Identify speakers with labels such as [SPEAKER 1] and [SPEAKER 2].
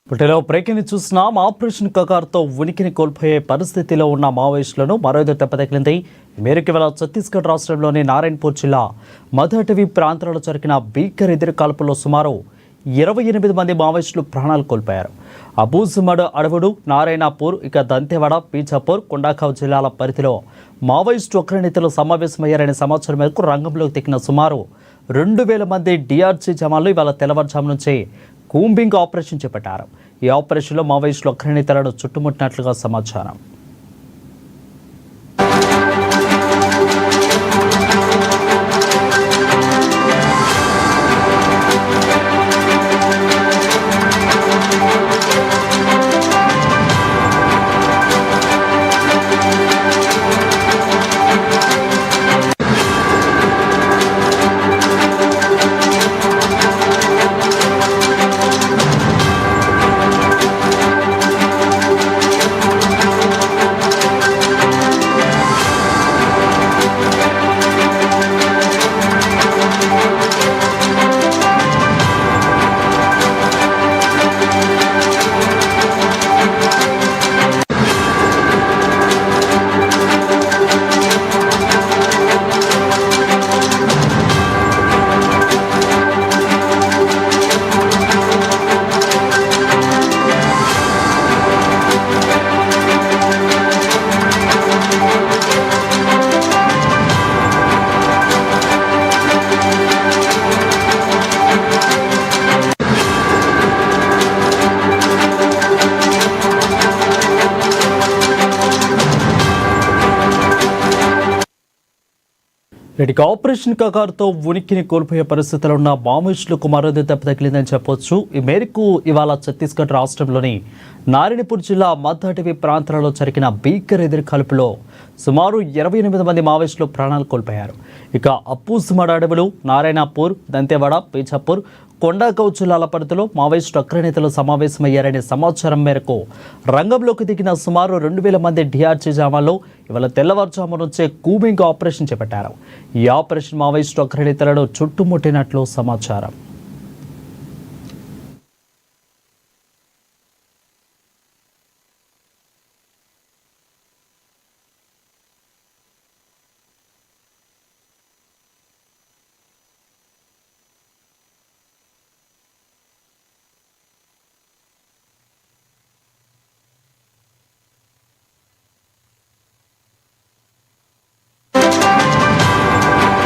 [SPEAKER 1] పుట్టలో బ్రేకింగ్ చూస్తున్నాం. ఆపరేషన్ కగార్తో ఉనికిని కోల్పోయే పరిస్థితిలో ఉన్న మావోయిస్టులను మరోదో దెబ్బతగిలింది. మేరకు వేళ ఛత్తీస్గఢ్ రాష్ట్రంలోని నారాయణపూర్ జిల్లా మధుఅటవీ ప్రాంతాల్లో జరిగిన భీకర ఎదురుకాల్పుల్లో సుమారు 28 మంది మావోయిస్టులు ప్రాణాలు కోల్పోయారు. అబూజ్మడ్ అడవుడు, నారాయణపూర్, దంతెవాడ, పీచాపూర్, కొండాఖావ్ జిల్లాల పరిధిలో మావోయిస్టు అగ్రనేతలు సమావేశమయ్యారనే సమాచారం మేరకు రంగంలోకి దిగిన సుమారు 2000 మంది డిఆర్జీ జవాన్లు ఇవాళ తెల్లవారుజాము నుంచి కూంబింగ్ ఆపరేషన్ చేపట్టారు. ఈ ఆపరేషన్లో మావోయిస్టులు అగ్రనేతలను చుట్టుముట్టినట్లుగా సమాచారం. ఆపరేషన్ కగార్తో ఉనికిని కోల్పోయే పరిస్థితుల్లో ఉన్న మావోయిస్టులకు మరోదో దెబ్బ తగిలిందని చెప్పొచ్చు. ఈ మేరకు ఇవాళ ఛత్తీస్గఢ్ రాష్ట్రంలోని నారాయణపూర్ జిల్లా మధుఅటవీ ప్రాంతాలలో జరిగిన భీకర ఎదురుకాల్పులో సుమారు 28 మంది మావోయిస్టులు ప్రాణాలు కోల్పోయారు. అబూజ్మడ్ అడవులు, నారాయణపూర్, దంతెవాడ, పీచాపూర్, కొండాఖావ్ జిల్లాల పరిధిలో మావోయిస్టు అగ్రనేతలు సమావేశమయ్యారనే సమాచారం మేరకు రంగంలోకి దిగిన సుమారు 2000 మంది డిఆర్జీ జవాన్లు ఇవాళ తెల్లవారుజాము నుంచే కూంబింగ్ ఆపరేషన్ చేపట్టారు. ఈ ఆపరేషన్ మావోయిస్టు అగ్రనేతలను చుట్టుముట్టినట్లు సమాచారం.